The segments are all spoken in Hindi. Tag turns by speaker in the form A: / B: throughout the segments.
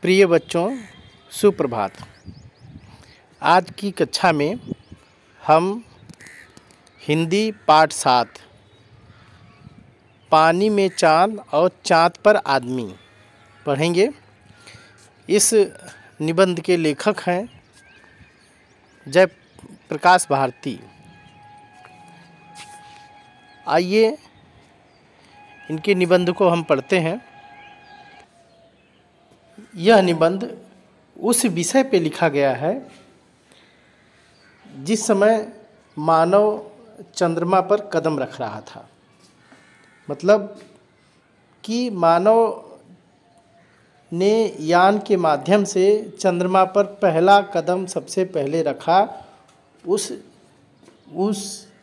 A: प्रिय बच्चों, सुप्रभात। आज की कक्षा में हम हिंदी पाठ 7 पानी में चांद और चांद पर आदमी पढ़ेंगे। इस निबंध के लेखक हैं जयप्रकाश भारती। आइए इनके निबंध को हम पढ़ते हैं। यह निबंध उस विषय पे लिखा गया है जिस समय मानव चंद्रमा पर कदम रख रहा था। मतलब कि मानव ने यान के माध्यम से चंद्रमा पर पहला कदम सबसे पहले रखा। उस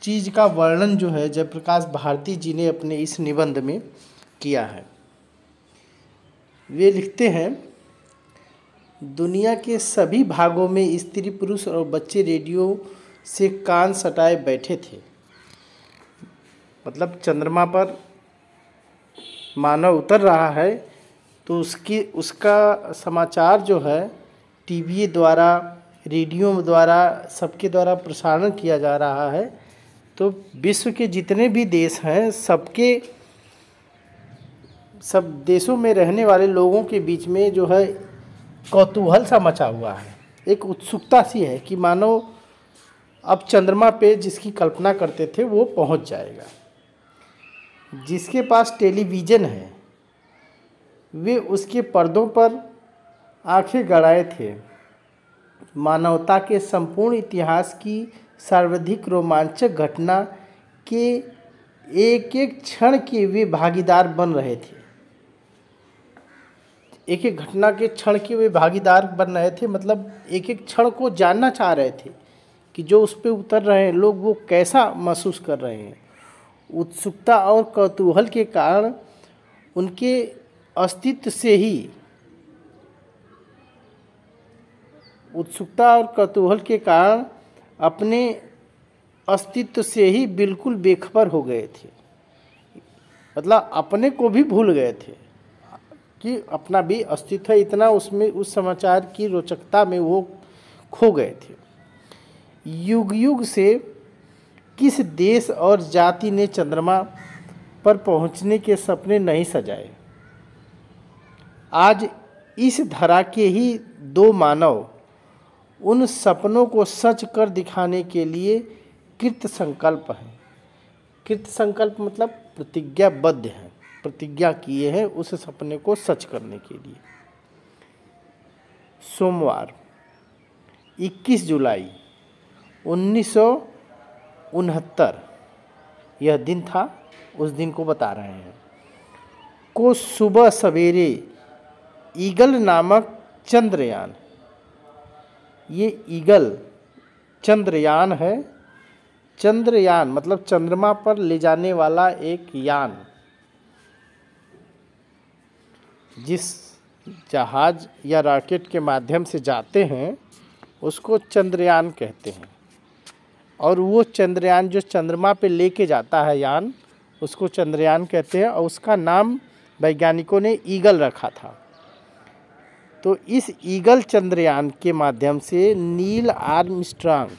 A: चीज़ का वर्णन जो है जयप्रकाश भारती जी ने अपने इस निबंध में किया है। वे लिखते हैं, दुनिया के सभी भागों में स्त्री पुरुष और बच्चे रेडियो से कान सटाए बैठे थे। मतलब चंद्रमा पर मानव उतर रहा है तो उसका समाचार जो है टीवी द्वारा, रेडियो द्वारा, सबके द्वारा प्रसारण किया जा रहा है। तो विश्व के जितने भी देश हैं सब देशों में रहने वाले लोगों के बीच में जो है कौतूहल सा मचा हुआ है। एक उत्सुकता सी है कि मानो अब चंद्रमा पे जिसकी कल्पना करते थे वो पहुंच जाएगा। जिसके पास टेलीविज़न है वे उसके पर्दों पर आंखें गड़ाए थे। मानवता के संपूर्ण इतिहास की सर्वाधिक रोमांचक घटना के एक एक क्षण के वे भागीदार बन रहे थे। एक एक घटना के क्षण के वे भागीदार बन रहे थे। मतलब एक एक क्षण को जानना चाह रहे थे कि जो उस पर उतर रहे हैं लोग वो कैसा महसूस कर रहे हैं। उत्सुकता और कौतूहल के कारण उनके अस्तित्व से ही बिल्कुल बेखबर हो गए थे। मतलब अपने को भी भूल गए थे कि अपना भी अस्तित्व है। इतना उसमें उस समाचार की रोचकता में वो खो गए थे। युग युग से किस देश और जाति ने चंद्रमा पर पहुंचने के सपने नहीं सजाए। आज इस धरा के ही दो मानव उन सपनों को सच कर दिखाने के लिए कृत संकल्प हैं। कृत संकल्प मतलब प्रतिज्ञाबद्ध हैं, प्रतिज्ञा किए हैं उस सपने को सच करने के लिए। सोमवार 21 जुलाई 1969 यह दिन था। उस दिन को बता रहे हैं को सुबह सवेरे ईगल नामक चंद्रयान, ये ईगल चंद्रयान है। चंद्रयान मतलब चंद्रमा पर ले जाने वाला एक यान। जिस जहाज या रॉकेट के माध्यम से जाते हैं उसको चंद्रयान कहते हैं। और वो चंद्रयान जो चंद्रमा पे लेके जाता है यान, उसको चंद्रयान कहते हैं। और उसका नाम वैज्ञानिकों ने ईगल रखा था। तो इस ईगल चंद्रयान के माध्यम से नील आर्मस्ट्रांग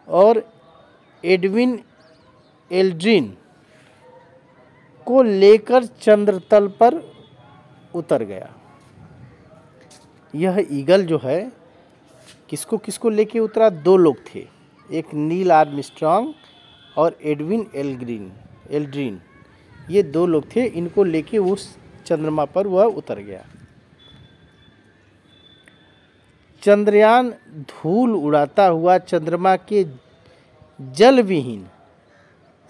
A: और एडविन एल्ड्रिन को लेकर चंद्रतल पर उतर गया। यह ईगल जो है किसको किसको लेके उतरा? दो लोग थे, एक नील आर्मस्ट्रांग और एडविन एल्ड्रिन। ये दो लोग थे, इनको लेके उस चंद्रमा पर वह उतर गया। चंद्रयान धूल उड़ाता हुआ चंद्रमा के जल विहीन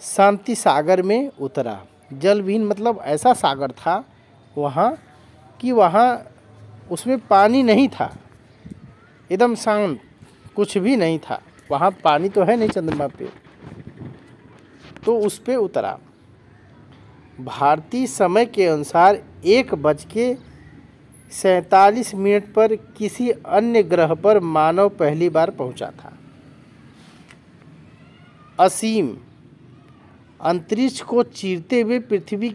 A: शांति सागर में उतरा। जल विहीन मतलब ऐसा सागर था वहाँ कि वहाँ उसमें पानी नहीं था, एकदम शांत, कुछ भी नहीं था। वहाँ पानी तो है नहीं चंद्रमा पे, तो उस पे उतरा। भारतीय समय के अनुसार 1:47 पर किसी अन्य ग्रह पर मानव पहली बार पहुंचा था। असीम अंतरिक्ष को चीरते हुए पृथ्वी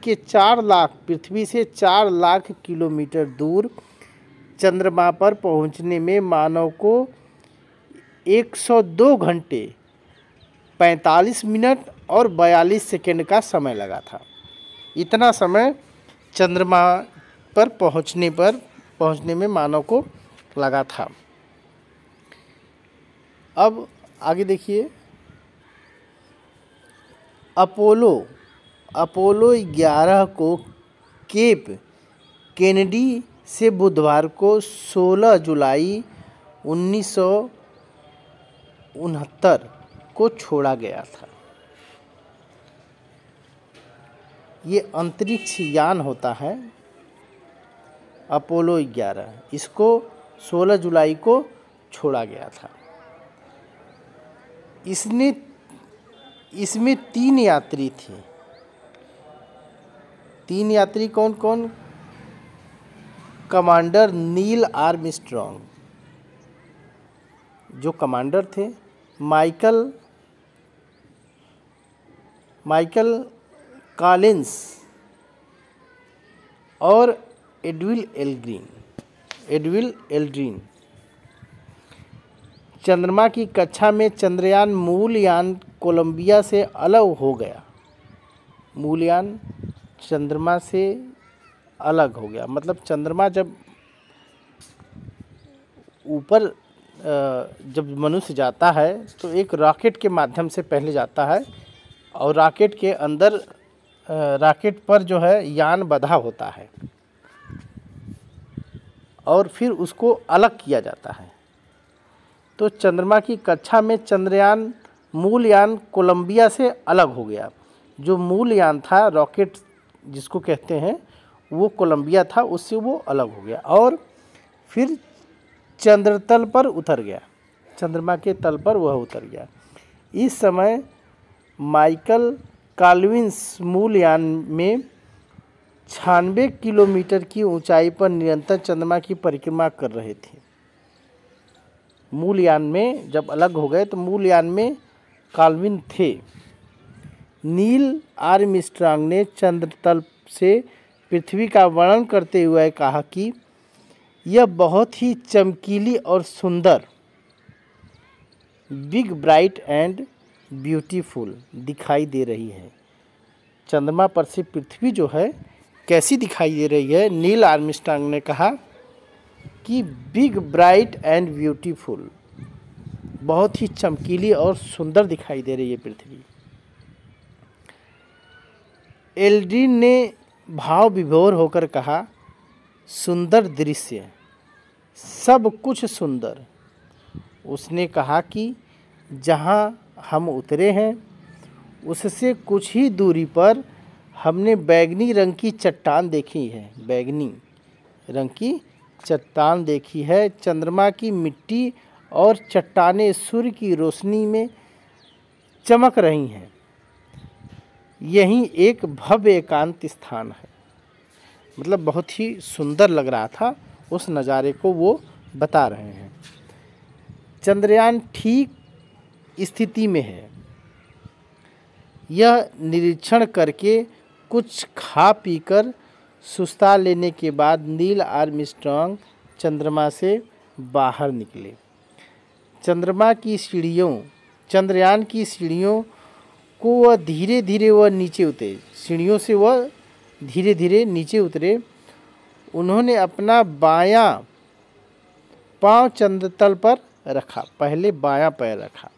A: से 4 लाख किलोमीटर दूर चंद्रमा पर पहुंचने में मानव को 102 घंटे 45 मिनट और 42 सेकंड का समय लगा था। इतना समय चंद्रमा पर पहुंचने में मानव को लगा था। अब आगे देखिए, अपोलो 11 को केप केनेडी से बुधवार को 16 जुलाई 1969 को छोड़ा गया था। ये अंतरिक्ष यान होता है अपोलो 11, इसको 16 जुलाई को छोड़ा गया था। इसमें 3 यात्री थे। 3 यात्री कौन कौन? कमांडर नील आर्मस्ट्रॉन्ग, जो कमांडर थे, माइकल कॉलिंस और एडविन एल्ड्रिन। चंद्रमा की कक्षा में चंद्रयान मूल यान कोलंबिया से अलग हो गया। मूलयान चंद्रमा से अलग हो गया, मतलब चंद्रमा जब ऊपर जब मनुष्य जाता है तो एक रॉकेट के माध्यम से पहले जाता है, और रॉकेट के अंदर रॉकेट पर जो है यान बंधा होता है और फिर उसको अलग किया जाता है। तो चंद्रमा की कक्षा में चंद्रयान मूल यान कोलंबिया से अलग हो गया। जो मूल यान था, रॉकेट जिसको कहते हैं, वो कोलंबिया था, उससे वो अलग हो गया और फिर चंद्रतल पर उतर गया। चंद्रमा के तल पर वह उतर गया। इस समय माइकल कॉलिंस मूल यान में 96 किलोमीटर की ऊंचाई पर निरंतर चंद्रमा की परिक्रमा कर रहे थे। मूल यान में जब अलग हो गए तो मूल यान में कॉलिंस थे। नील आर्मस्ट्रांग ने चंद्रतल से पृथ्वी का वर्णन करते हुए कहा कि यह बहुत ही चमकीली और सुंदर, बिग ब्राइट एंड ब्यूटीफुल दिखाई दे रही है। चंद्रमा पर से पृथ्वी जो है कैसी दिखाई दे रही है? नील आर्मस्ट्रांग ने कहा कि बिग ब्राइट एंड ब्यूटीफुल, बहुत ही चमकीली और सुंदर दिखाई दे रही है पृथ्वी। एल्ड्रिन ने भाव विभोर होकर कहा, सुंदर दृश्य, सब कुछ सुंदर। उसने कहा कि जहाँ हम उतरे हैं उससे कुछ ही दूरी पर हमने बैंगनी रंग की चट्टान देखी है। बैंगनी रंग की चट्टान देखी है। चंद्रमा की मिट्टी और चट्टानें सूर्य की रोशनी में चमक रही हैं। यही एक भव्य एकांत स्थान है। मतलब बहुत ही सुंदर लग रहा था, उस नज़ारे को वो बता रहे हैं। चंद्रयान ठीक स्थिति में है। यह निरीक्षण करके कुछ खा पीकर सुस्ता लेने के बाद नील आर्मस्ट्रांग चंद्रमा से बाहर निकले। चंद्रयान की सीढ़ियों को वह धीरे धीरे नीचे उतरे। सीढ़ियों से वह धीरे धीरे नीचे उतरे। उन्होंने अपना बायां पांव चंद्रतल पर रखा। पहले बायां पैर रखा,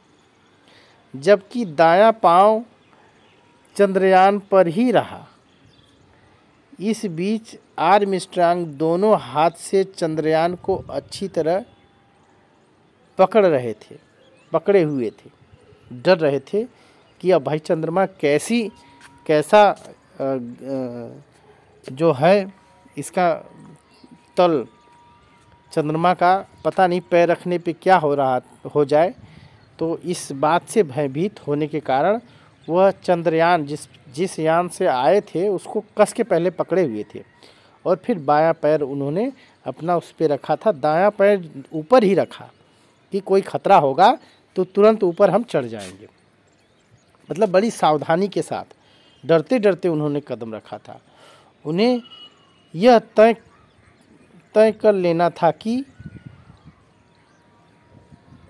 A: जबकि दायां पांव चंद्रयान पर ही रहा। इस बीच आर्मस्ट्रांग दोनों हाथ से चंद्रयान को अच्छी तरह पकड़े हुए थे। डर रहे थे कि अब भाई चंद्रमा कैसा जो है इसका तल, चंद्रमा का पता नहीं पैर रखने पे क्या हो जाए। तो इस बात से भयभीत होने के कारण वह चंद्रयान जिस यान से आए थे उसको कस के पहले पकड़े हुए थे और फिर बायां पैर उन्होंने अपना उस पर रखा था। दायां पैर ऊपर ही रखा कि कोई खतरा होगा तो तुरंत ऊपर हम चढ़ जाएंगे। मतलब बड़ी सावधानी के साथ, डरते डरते उन्होंने कदम रखा था। उन्हें यह तय तय कर लेना था कि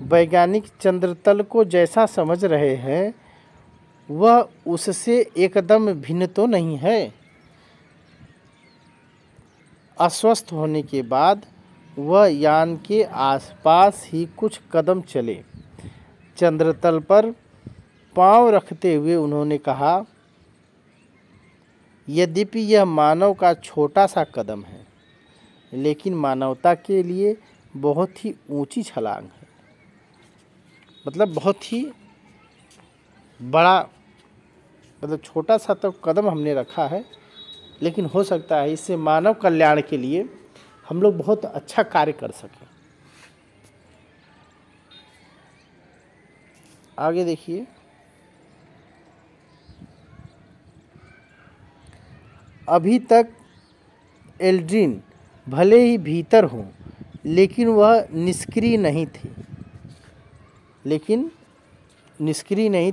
A: वैज्ञानिक चंद्रतल को जैसा समझ रहे हैं वह उससे एकदम भिन्न तो नहीं है। अस्वस्थ होने के बाद वह यान के आसपास ही कुछ कदम चले। चंद्रतल पर पांव रखते हुए उन्होंने कहा, यद्यपि यह मानव का छोटा सा कदम है, लेकिन मानवता के लिए बहुत ही ऊंची छलांग है। मतलब बहुत ही बड़ा, मतलब छोटा सा तो कदम हमने रखा है, लेकिन हो सकता है इससे मानव कल्याण के लिए हम लोग बहुत अच्छा कार्य कर सकें। आगे देखिए, अभी तक एल्ड्रिन भले ही भीतर हों, लेकिन वह निष्क्रिय नहीं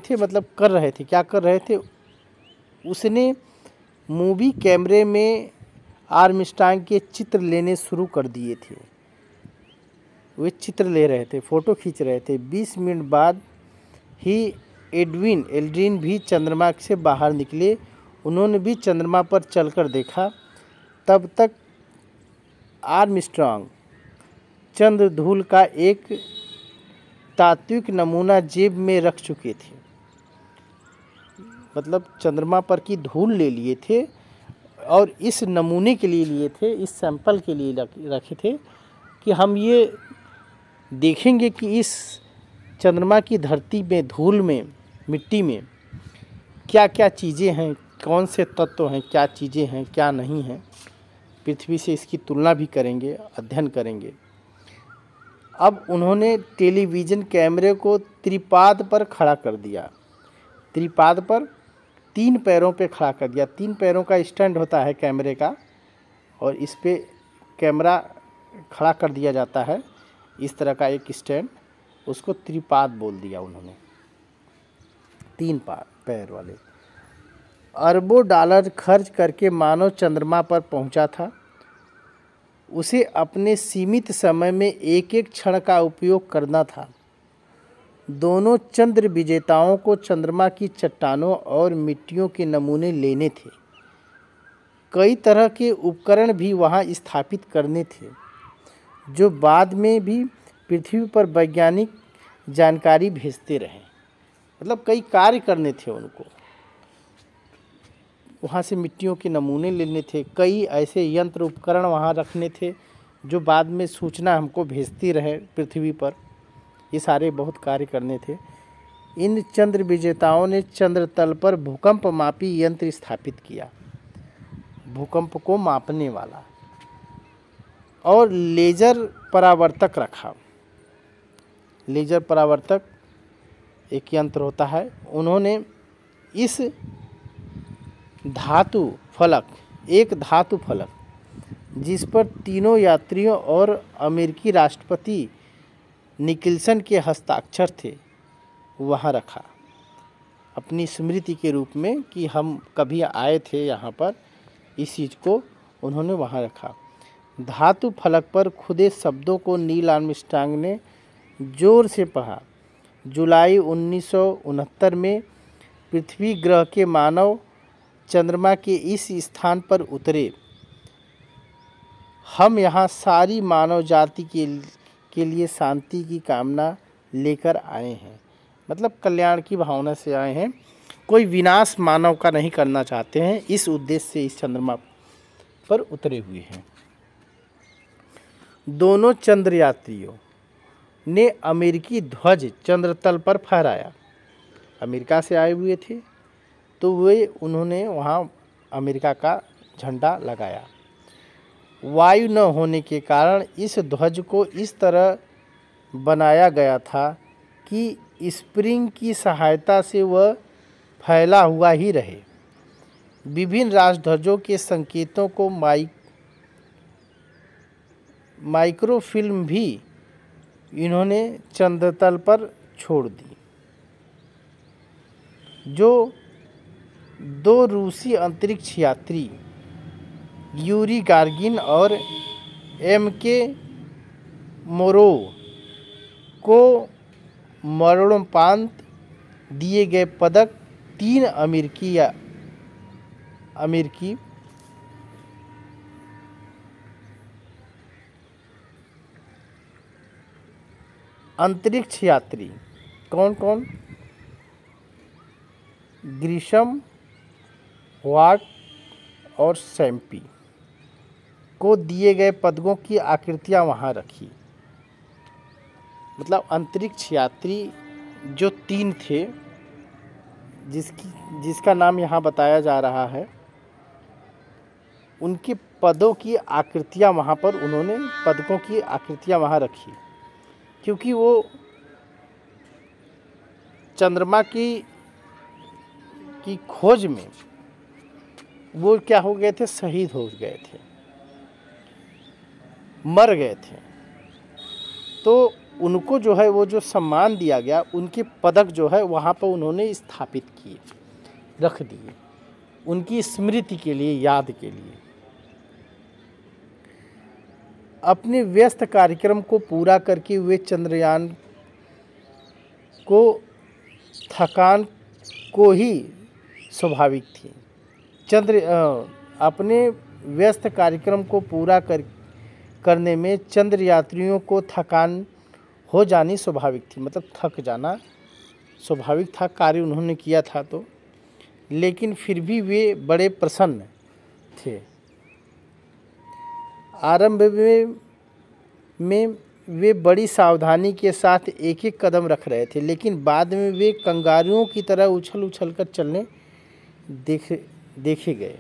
A: थे, मतलब कर रहे थे। क्या कर रहे थे? उसने मूवी कैमरे में आर्मस्ट्रांग के चित्र लेने शुरू कर दिए थे। वे चित्र ले रहे थे, फ़ोटो खींच रहे थे। 20 मिनट बाद ही एल्ड्रिन भी चंद्रमा से बाहर निकले। उन्होंने भी चंद्रमा पर चलकर देखा। तब तक आर्मस्ट्रांग चंद्रधूल का एक तात्विक नमूना जेब में रख चुके थे। मतलब चंद्रमा पर की धूल ले लिए थे और इस नमूने के लिए लिए थे, इस सैंपल के लिए रखे थे कि हम ये देखेंगे कि इस चंद्रमा की धरती में, धूल में, मिट्टी में क्या क्या चीज़ें हैं, कौन से तत्व हैं, क्या चीज़ें हैं, क्या नहीं हैं। पृथ्वी से इसकी तुलना भी करेंगे, अध्ययन करेंगे। अब उन्होंने टेलीविज़न कैमरे को त्रिपाद पर खड़ा कर दिया। त्रिपाद पर 3 पैरों पे खड़ा कर दिया। 3 पैरों का स्टैंड होता है कैमरे का, और इस पे कैमरा खड़ा कर दिया जाता है। इस तरह का एक स्टैंड, उसको त्रिपाद बोल दिया उन्होंने, 3 पैर वाले। अरबों डॉलर खर्च करके मानव चंद्रमा पर पहुंचा था। उसे अपने सीमित समय में एक एक क्षण का उपयोग करना था। दोनों चंद्र विजेताओं को चंद्रमा की चट्टानों और मिट्टियों के नमूने लेने थे। कई तरह के उपकरण भी वहां स्थापित करने थे, जो बाद में भी पृथ्वी पर वैज्ञानिक जानकारी भेजते रहे। मतलब कई कार्य करने थे उनको। वहाँ से मिट्टियों के नमूने लेने थे, कई ऐसे यंत्र उपकरण वहाँ रखने थे जो बाद में सूचना हमको भेजती रहे पृथ्वी पर। ये सारे बहुत कार्य करने थे। इन चंद्र विजेताओं ने चंद्रतल पर भूकंप मापी यंत्र स्थापित किया, भूकंप को मापने वाला, और लेजर परावर्तक रखा। लेजर परावर्तक एक यंत्र होता है। उन्होंने इस धातु फलक, एक धातु फलक जिस पर तीनों यात्रियों और अमेरिकी राष्ट्रपति निकल्सन के हस्ताक्षर थे, वहाँ रखा, अपनी स्मृति के रूप में कि हम कभी आए थे यहाँ पर। इस चीज़ को उन्होंने वहाँ रखा। धातु फलक पर खुदे शब्दों को नील आर्मस्ट्रांग ने जोर से पढ़ा। जुलाई 1969 में पृथ्वी ग्रह के मानव चंद्रमा के इस स्थान पर उतरे। हम यहाँ सारी मानव जाति के लिए शांति की कामना लेकर आए हैं। मतलब कल्याण की भावना से आए हैं, कोई विनाश मानव का नहीं करना चाहते हैं। इस उद्देश्य से इस चंद्रमा पर उतरे हुए हैं। दोनों चंद्र यात्रियों ने अमेरिकी ध्वज चंद्रतल पर फहराया। अमेरिका से आए हुए थे तो उन्होंने वहाँ अमेरिका का झंडा लगाया। वायु न होने के कारण इस ध्वज को इस तरह बनाया गया था कि स्प्रिंग की सहायता से वह फैला हुआ ही रहे। विभिन्न राष्ट्रध्वजों के संकेतों को माइक्रोफिल्म भी इन्होंने चंद्रतल पर छोड़ दी। जो 2 रूसी अंतरिक्ष यात्री यूरी गागारिन और M.K. मोरो को मरणोपरांत दिए गए पदक 3 अमेरिकी अंतरिक्ष यात्री कौन कौन? ग्रिशम, वाट और सैम्पी को दिए गए पदकों की आकृतियां वहां रखी। मतलब अंतरिक्ष यात्री जो 3 थे, जिसका नाम यहाँ बताया जा रहा है, उनके पदों की आकृतियां वहाँ पर उन्होंने पदकों की आकृतियां वहाँ रखी, क्योंकि वो चंद्रमा की खोज में वो क्या हो गए थे, शहीद हो गए थे, मर गए थे। तो उनको जो है वो जो सम्मान दिया गया, उनके पदक जो है वहाँ पर उन्होंने स्थापित किए, रख दिए, उनकी स्मृति के लिए, याद के लिए। अपने व्यस्त कार्यक्रम को पूरा करके वे चंद्रयान को थकान को ही स्वाभाविक थी। अपने व्यस्त कार्यक्रम को पूरा करने में चंद्र यात्रियों को थकान हो जानी स्वाभाविक थी। मतलब थक जाना स्वाभाविक था, कार्य उन्होंने किया था तो, लेकिन फिर भी वे बड़े प्रसन्न थे। आरंभ में वे बड़ी सावधानी के साथ एक एक कदम रख रहे थे, लेकिन बाद में वे कंगारुओं की तरह उछल उछल कर चलने देखे गए।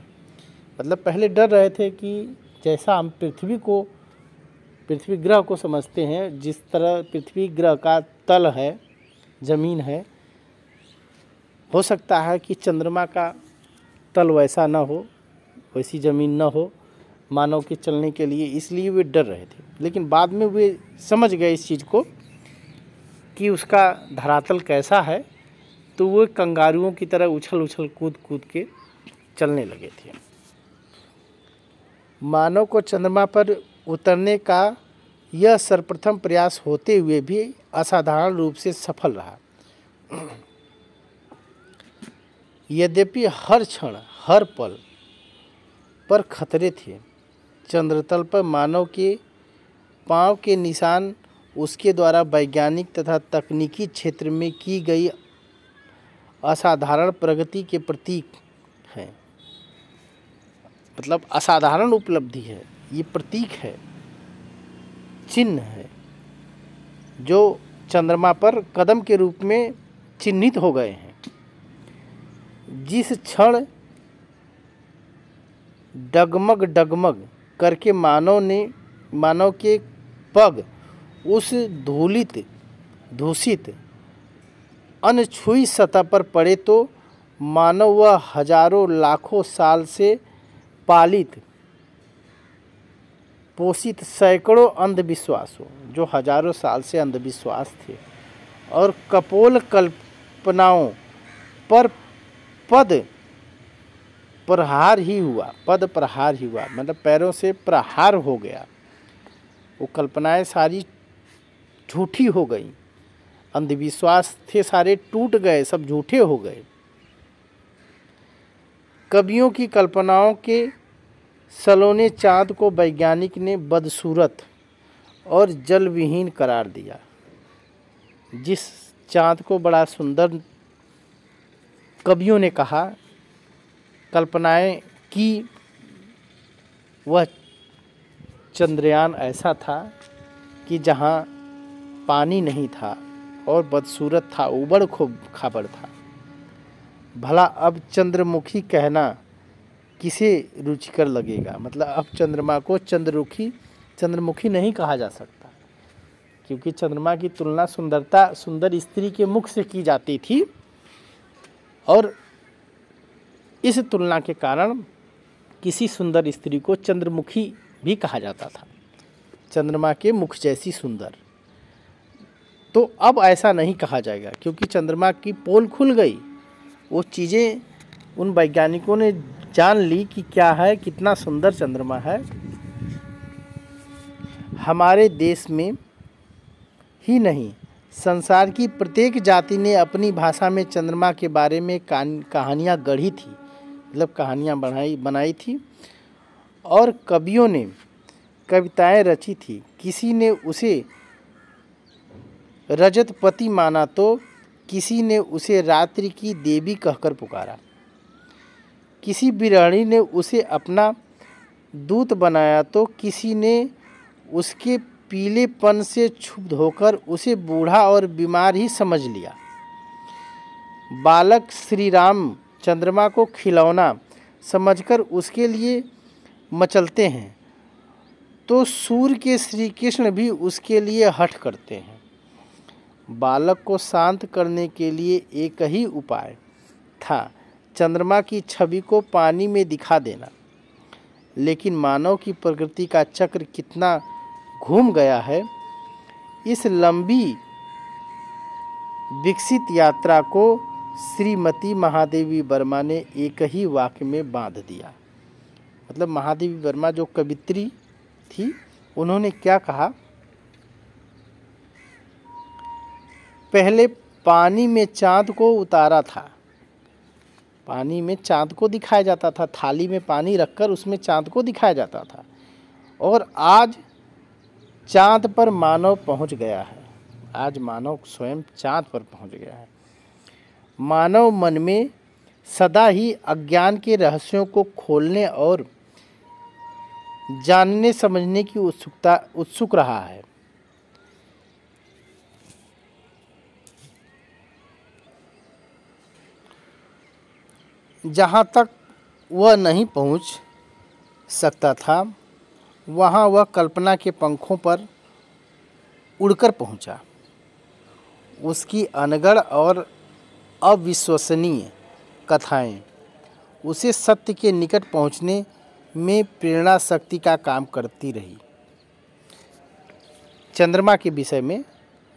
A: मतलब पहले डर रहे थे कि जैसा हम पृथ्वी ग्रह को समझते हैं, जिस तरह पृथ्वी ग्रह का तल है, जमीन है, हो सकता है कि चंद्रमा का तल वैसा न हो, वैसी ज़मीन न हो मानव के चलने के लिए, इसलिए वे डर रहे थे। लेकिन बाद में वे समझ गए इस चीज़ को कि उसका धरातल कैसा है, तो वो कंगारुओं की तरह उछल उछल कूद कूद के चलने लगे थे। मानव को चंद्रमा पर उतरने का यह सर्वप्रथम प्रयास होते हुए भी असाधारण रूप से सफल रहा। यद्यपि हर क्षण हर पल पर खतरे थे, चंद्रतल पर मानव के पांव के निशान उसके द्वारा वैज्ञानिक तथा तकनीकी क्षेत्र में की गई असाधारण प्रगति के प्रतीक हैं। मतलब असाधारण उपलब्धि है, ये प्रतीक है, चिन्ह है, जो चंद्रमा पर कदम के रूप में चिन्हित हो गए हैं। जिस क्षण डगमग करके मानव के पग उस दूषित अनछुई सतह पर पड़े, तो मानव वह हजारों लाखों साल से पालित पोषित सैकड़ों अंधविश्वासों, जो हजारों साल से अंधविश्वास थे, और कपोल कल्पनाओं पर पद प्रहार ही हुआ। मतलब पैरों से प्रहार हो गया। वो कल्पनाएं सारी झूठी हो गई, अंधविश्वास थे सारे टूट गए, सब झूठे हो गए। कवियों की कल्पनाओं के सलोने चाँद को वैज्ञानिक ने बदसूरत और जल विहीन करार दिया। जिस चाँद को बड़ा सुंदर कवियों ने कहा, कल्पनाएं की, वह चंद्रयान ऐसा था कि जहाँ पानी नहीं था और बदसूरत था, उबड़ खाबड़ था। भला अब चंद्रमुखी कहना किसे रुचिकर लगेगा? मतलब अब चंद्रमा को चंद्रमुखी नहीं कहा जा सकता, क्योंकि चंद्रमा की तुलना सुंदर स्त्री के मुख से की जाती थी, और इस तुलना के कारण किसी सुंदर स्त्री को चंद्रमुखी भी कहा जाता था, चंद्रमा के मुख जैसी सुंदर। तो अब ऐसा नहीं कहा जाएगा, क्योंकि चंद्रमा की पोल खुल गई। वो चीज़ें उन वैज्ञानिकों ने जान ली कि क्या है, कितना सुंदर चंद्रमा है। हमारे देश में ही नहीं, संसार की प्रत्येक जाति ने अपनी भाषा में चंद्रमा के बारे में कहानियाँ गढ़ी थी, मतलब कहानियाँ बनाई थी, और कवियों ने कविताएं रची थी। किसी ने उसे रजतपति माना तो किसी ने उसे रात्रि की देवी कहकर पुकारा। किसी बिरहणी ने उसे अपना दूत बनाया तो किसी ने उसके पीलेपन से क्षुब्ध होकर उसे बूढ़ा और बीमार ही समझ लिया। बालक श्री राम चंद्रमा को खिलौना समझकर उसके लिए मचलते हैं तो सूर्य के श्री कृष्ण भी उसके लिए हठ करते हैं। बालक को शांत करने के लिए एक ही उपाय था, चंद्रमा की छवि को पानी में दिखा देना। लेकिन मानव की प्रकृति का चक्र कितना घूम गया है, इस लंबी विकसित यात्रा को श्रीमती महादेवी वर्मा ने एक ही वाक्य में बांध दिया। मतलब महादेवी वर्मा जो कवित्री थी, उन्होंने क्या कहा, पहले पानी में चांद को उतारा था। पानी में चांद को दिखाया जाता था, थाली में पानी रखकर उसमें चांद को दिखाया जाता था, और आज चांद पर मानव पहुंच गया है। आज मानव स्वयं चांद पर पहुंच गया है। मानव मन में सदा ही अज्ञान के रहस्यों को खोलने और जानने समझने की उत्सुक रहा है। जहाँ तक वह नहीं पहुँच सकता था, वहाँ वह कल्पना के पंखों पर उड़कर पहुँचा। उसकी अनगढ़ और अविश्वसनीय कथाएं उसे सत्य के निकट पहुँचने में प्रेरणा शक्ति का काम करती रही। चंद्रमा के विषय में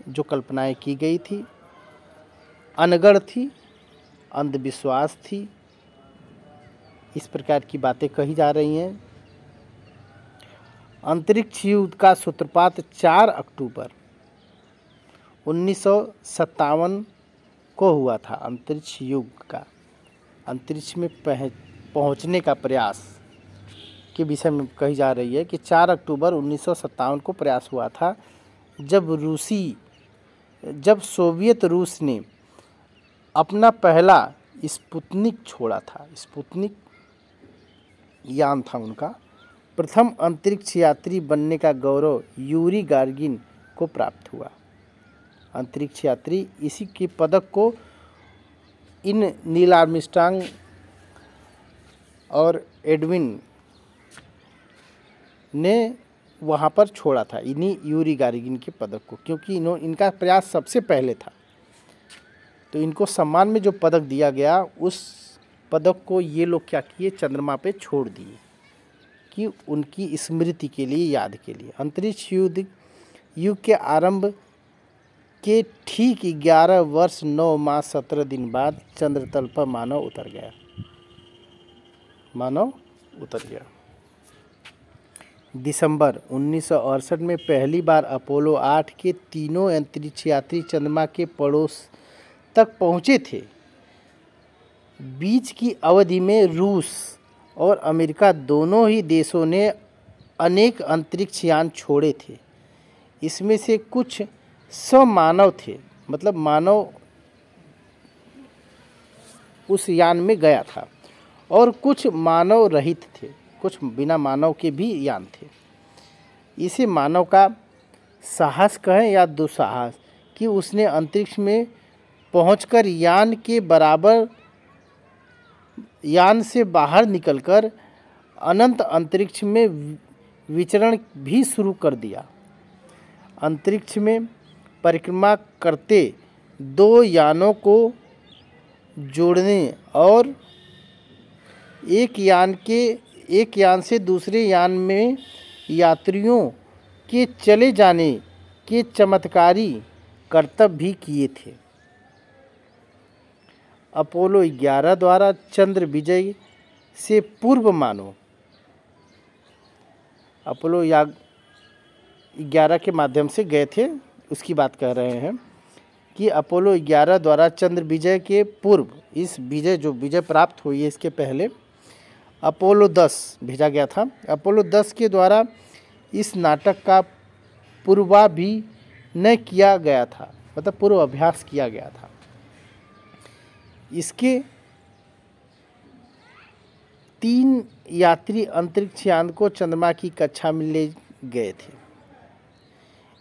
A: जो कल्पनाएं की गई थी, अनगढ़ थी, अंधविश्वास थी, इस प्रकार की बातें कही जा रही हैं। अंतरिक्ष युद्ध का सूत्रपात 4 अक्टूबर 1957 को हुआ था। अंतरिक्ष युग का, अंतरिक्ष में पहुंचने का प्रयास के विषय में कही जा रही है कि 4 अक्टूबर 1957 को प्रयास हुआ था, जब सोवियत रूस ने अपना पहला स्पुतनिक छोड़ा था। स्पुतनिक यान था उनका। प्रथम अंतरिक्ष यात्री बनने का गौरव यूरी गार्गिन को प्राप्त हुआ। अंतरिक्ष यात्री, इसी के पदक को इन नील आर्मस्ट्रांग और एडविन ने वहाँ पर छोड़ा था, इन्हीं यूरी गार्गिन के पदक को, क्योंकि इनका प्रयास सबसे पहले था। तो इनको सम्मान में जो पदक दिया गया, उस पदक को ये लोग क्या किए, चंद्रमा पे छोड़ दिए कि उनकी स्मृति के लिए, याद के लिए। अंतरिक्ष युग के आरंभ के ठीक 11 वर्ष 9 माह 17 दिन बाद चंद्रतल पर मानव उतर गया। दिसंबर 1968 में पहली बार अपोलो 8 के तीनों अंतरिक्ष यात्री चंद्रमा के पड़ोस तक पहुँचे थे। बीच की अवधि में रूस और अमेरिका दोनों ही देशों ने अनेक अंतरिक्ष यान छोड़े थे। इसमें से कुछ स्वमानव थे, मतलब मानव उस यान में गया था, और कुछ मानव रहित थे, कुछ बिना मानव के भी यान थे। इसे मानव का साहस कहें या दुस्साहस कि उसने अंतरिक्ष में पहुंचकर यान से बाहर निकलकर अनंत अंतरिक्ष में विचरण भी शुरू कर दिया। अंतरिक्ष में परिक्रमा करते 2 यानों को जोड़ने और एक यान से दूसरे यान में यात्रियों के चले जाने के चमत्कारी कर्तव्य भी किए थे। अपोलो 11 द्वारा चंद्र विजय से पूर्व मानो 11 के माध्यम से गए थे, उसकी बात कर रहे हैं कि अपोलो 11 द्वारा चंद्र विजय के पूर्व, इस विजय जो विजय प्राप्त हुई है इसके पहले अपोलो 10 भेजा गया था। अपोलो 10 के द्वारा इस नाटक का पूर्वाभिनय किया गया था, मतलब पूर्व अभ्यास किया गया था। इसके 3 यात्री अंतरिक्ष यान को चंद्रमा की कक्षा में ले गए थे।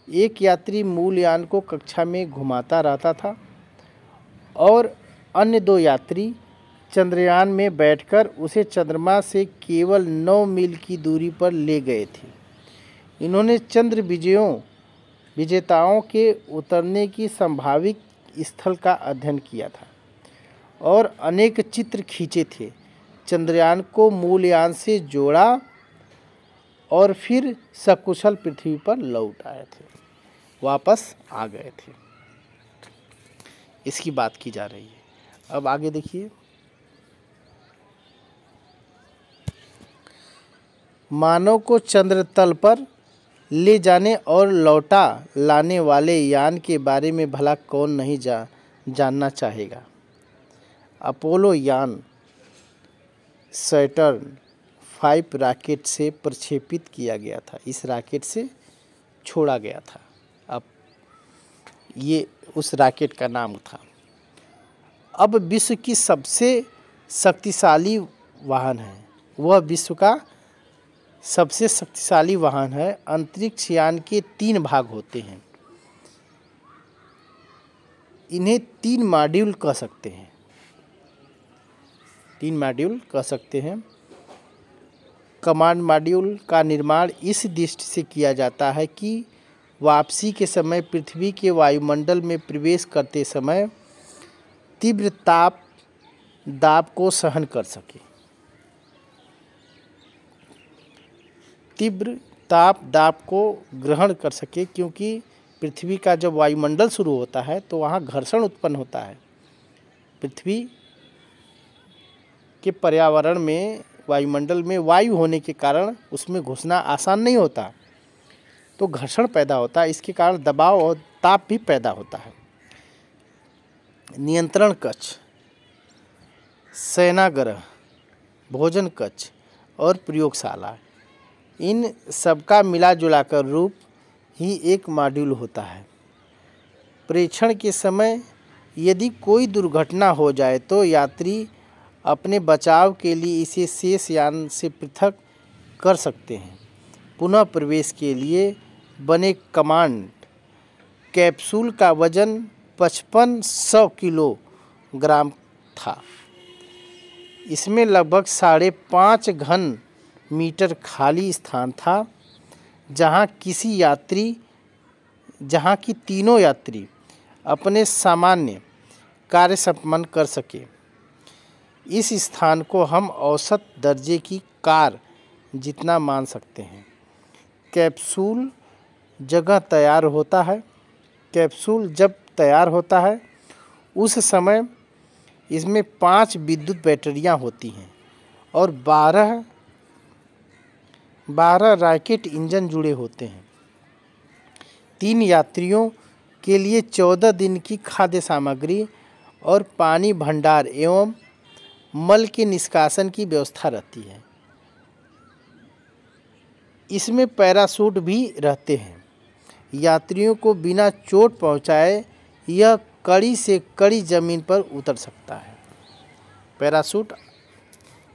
A: एक यात्री मूल यान को कक्षा में घुमाता रहता था और अन्य 2 यात्री चंद्रयान में बैठकर उसे चंद्रमा से केवल 9 मील की दूरी पर ले गए थे। इन्होंने चंद्र विजेताओं के उतरने की संभावित स्थल का अध्ययन किया था और अनेक चित्र खींचे थे। चंद्रयान को मूल यान से जोड़ा और फिर सकुशल पृथ्वी पर लौट आए थे, वापस आ गए थे। इसकी बात की जा रही है। अब आगे देखिए, मानव को चंद्र तल पर ले जाने और लौटा लाने वाले यान के बारे में भला कौन नहीं जानना चाहेगा। अपोलो यान सैटर्न 5 रॉकेट से प्रक्षेपित किया गया था। इस रॉकेट से छोड़ा गया था। अब ये उस रॉकेट का नाम था। अब विश्व की सबसे शक्तिशाली वाहन है, वह विश्व का सबसे शक्तिशाली वाहन है। अंतरिक्ष यान के 3 भाग होते हैं। इन्हें 3 मॉड्यूल कह सकते हैं। 3 मॉड्यूल कह सकते हैं। कमांड मॉड्यूल का निर्माण इस दृष्टि से किया जाता है कि वापसी के समय पृथ्वी के वायुमंडल में प्रवेश करते समय तीव्र ताप दाब को सहन कर सके। तीव्र ताप दाब को ग्रहण कर सके, क्योंकि पृथ्वी का जब वायुमंडल शुरू होता है तो वहाँ घर्षण उत्पन्न होता है। पृथ्वी के पर्यावरण में, वायुमंडल में वायु होने के कारण उसमें घुसना आसान नहीं होता, तो घर्षण पैदा होता है। इसके कारण दबाव और ताप भी पैदा होता है। नियंत्रण कक्ष, शयनागार, भोजन कक्ष और प्रयोगशाला, इन सबका मिला जुला कर रूप ही एक मॉड्यूल होता है। प्रेक्षण के समय यदि कोई दुर्घटना हो जाए तो यात्री अपने बचाव के लिए इसे शेष यान से पृथक कर सकते हैं। पुनः प्रवेश के लिए बने कमांड कैप्सूल का वजन 5500 किलोग्राम था। इसमें लगभग 5.5 घन मीटर खाली स्थान था, जहां की तीनों यात्री अपने सामान्य कार्य संपन्न कर सके। इस स्थान को हम औसत दर्जे की कार जितना मान सकते हैं। कैप्सूल जब तैयार होता है उस समय इसमें 5 विद्युत बैटरियां होती हैं और 12 रॉकेट इंजन जुड़े होते हैं। 3 यात्रियों के लिए 14 दिन की खाद्य सामग्री और पानी भंडार एवं मल के निष्कासन की व्यवस्था रहती है। इसमें पैराशूट भी रहते हैं। यात्रियों को बिना चोट पहुंचाए यह कड़ी से कड़ी जमीन पर उतर सकता है। पैराशूट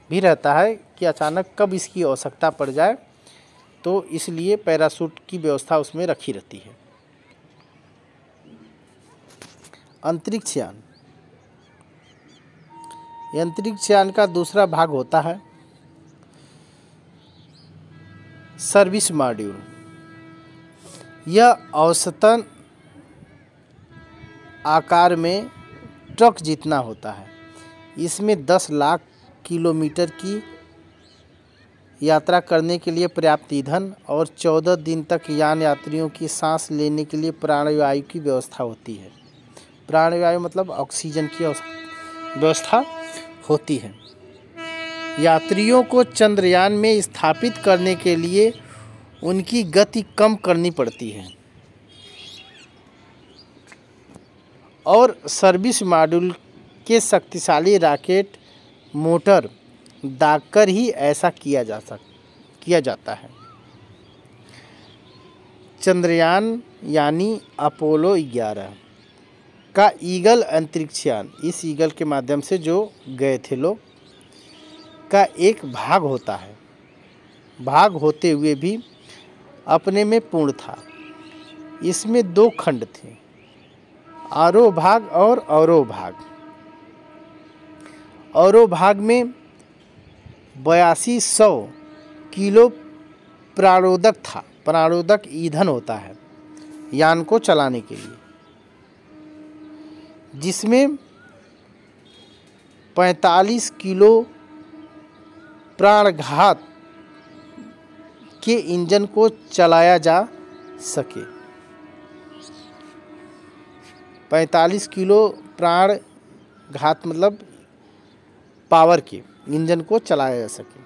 A: भी रहता है कि अचानक कब इसकी आवश्यकता पड़ जाए, तो इसलिए पैराशूट की व्यवस्था उसमें रखी रहती है। अंतरिक्ष यान, अंतरिक्ष यान का दूसरा भाग होता है सर्विस मॉड्यूल। यह औसतन आकार में ट्रक जितना होता है। इसमें 10 लाख किलोमीटर की यात्रा करने के लिए पर्याप्त ईंधन और 14 दिन तक यान यात्रियों की सांस लेने के लिए प्राणवायु की व्यवस्था होती है। प्राणवायु मतलब ऑक्सीजन की व्यवस्था होती है। यात्रियों को चंद्रयान में स्थापित करने के लिए उनकी गति कम करनी पड़ती है और सर्विस मॉड्यूल के शक्तिशाली रॉकेट मोटर दागकर ही ऐसा किया जाता है। चंद्रयान यानी अपोलो 11 का ईगल अंतरिक्षयान, इस ईगल के माध्यम से जो गए थे लोग, का एक भाग होता है। भाग होते हुए भी अपने में पूर्ण था। इसमें 2 खंड थे, आरोह भाग और अवरोह भाग। अवरोह भाग में 8200 किलो प्राणोदक ईंधन होता है यान को चलाने के लिए, जिसमें 45 किलो प्राणघात के इंजन को चलाया जा सके। 45 किलो प्राणघात मतलब पावर के इंजन को चलाया जा सके।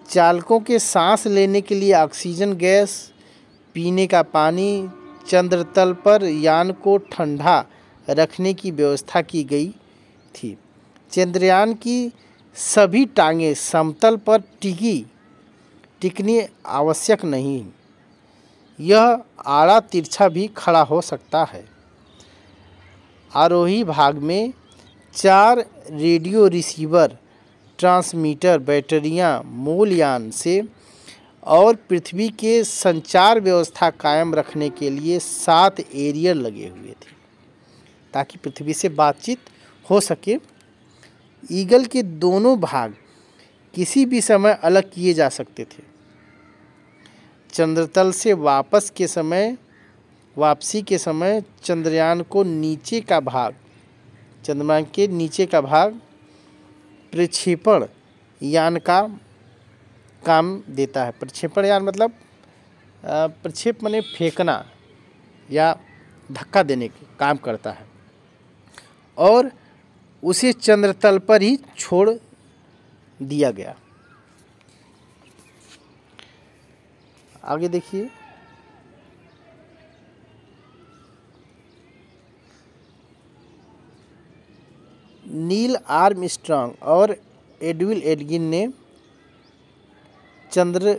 A: चालकों के सांस लेने के लिए ऑक्सीजन गैस, पीने का पानी, चंद्र तल पर यान को ठंडा रखने की व्यवस्था की गई थी। चंद्रयान की सभी टांगें समतल पर टिकनी आवश्यक नहीं, यह आड़ा तिरछा भी खड़ा हो सकता है। आरोही भाग में 4 रेडियो रिसीवर, ट्रांसमीटर, बैटरियां मूलयान से और पृथ्वी के संचार व्यवस्था कायम रखने के लिए 7 एरियर लगे हुए थे ताकि पृथ्वी से बातचीत हो सके। ईगल के दोनों भाग किसी भी समय अलग किए जा सकते थे। चंद्रतल से वापसी के समय चंद्रयान को चंद्रमा के नीचे का भाग प्रक्षेपण यान का काम देता है। प्रक्षेपण यान मतलब प्रक्षेप माने फेंकना या धक्का देने के काम करता है और उसे चंद्रतल पर ही छोड़ दिया गया। आगे देखिए, नील आर्मस्ट्रांग और एडविन एल्ड्रिन ने चंद्र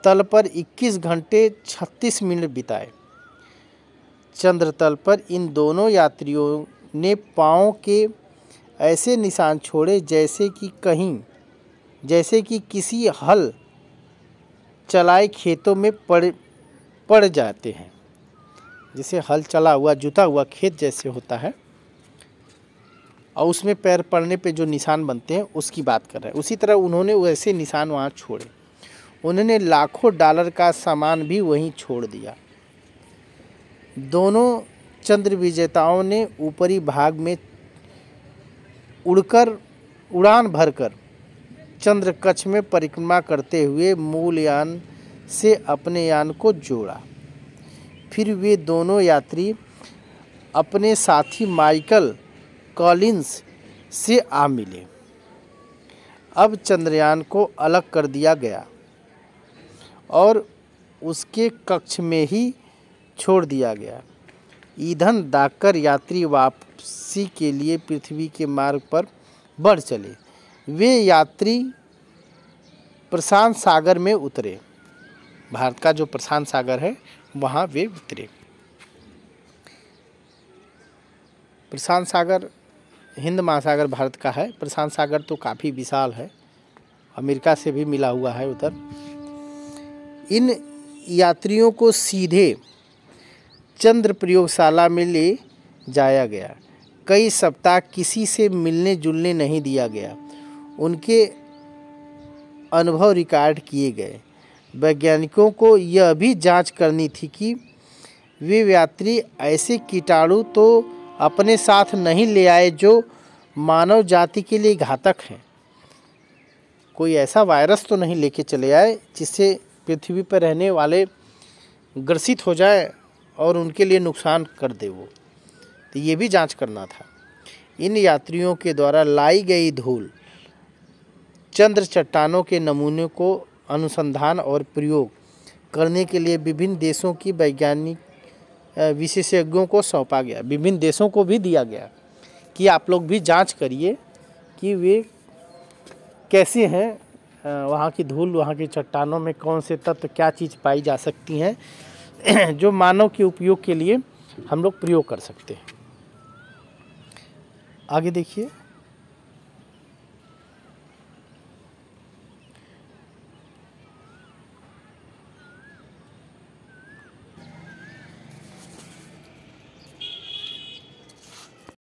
A: तल पर 21 घंटे 36 मिनट बिताए। चंद्र तल पर इन दोनों यात्रियों ने पाँव के ऐसे निशान छोड़े जैसे कि किसी हल चलाए खेतों में पड़ जाते हैं। जैसे हल चला हुआ जुता हुआ खेत जैसे होता है और उसमें पैर पड़ने पे जो निशान बनते हैं उसकी बात कर रहे हैं। उसी तरह उन्होंने वैसे निशान वहाँ छोड़े। उन्होंने लाखों डॉलर का सामान भी वहीं छोड़ दिया। दोनों चंद्र विजेताओं ने ऊपरी भाग में उड़ान भरकर चंद्र कक्ष में परिक्रमा करते हुए मूल यान से अपने यान को जोड़ा। फिर वे दोनों यात्री अपने साथी माइकल कॉलिंस से आ मिले। अब चंद्रयान को अलग कर दिया गया और उसके कक्ष में ही छोड़ दिया गया। ईंधन दागकर यात्री वापसी के लिए पृथ्वी के मार्ग पर बढ़ चले। वे यात्री प्रशांत सागर में उतरे। भारत का जो प्रशांत सागर है वहाँ वे उतरे। प्रशांत सागर हिंद महासागर भारत का है। प्रशांत सागर तो काफ़ी विशाल है, अमेरिका से भी मिला हुआ है उधर। इन यात्रियों को सीधे चंद्र प्रयोगशाला में ले जाया गया। कई सप्ताह किसी से मिलने जुलने नहीं दिया गया। उनके अनुभव रिकॉर्ड किए गए। वैज्ञानिकों को यह भी जांच करनी थी कि वे यात्री ऐसे कीटाणु तो अपने साथ नहीं ले आए जो मानव जाति के लिए घातक हैं। कोई ऐसा वायरस तो नहीं लेके चले आए जिससे पृथ्वी पर रहने वाले ग्रसित हो जाए और उनके लिए नुकसान कर दे वो। तो ये भी जांच करना था। इन यात्रियों के द्वारा लाई गई धूल चंद्र चट्टानों के नमूने को अनुसंधान और प्रयोग करने के लिए विभिन्न देशों की वैज्ञानिक विशेषज्ञों को सौंपा गया। विभिन्न देशों को भी दिया गया कि आप लोग भी जांच करिए कि वे कैसे हैं, वहाँ की धूल, वहाँ की चट्टानों में कौन से तत्व, क्या चीज़ पाई जा सकती हैं जो मानव के उपयोग के लिए हम लोग प्रयोग कर सकते हैं। आगे देखिए।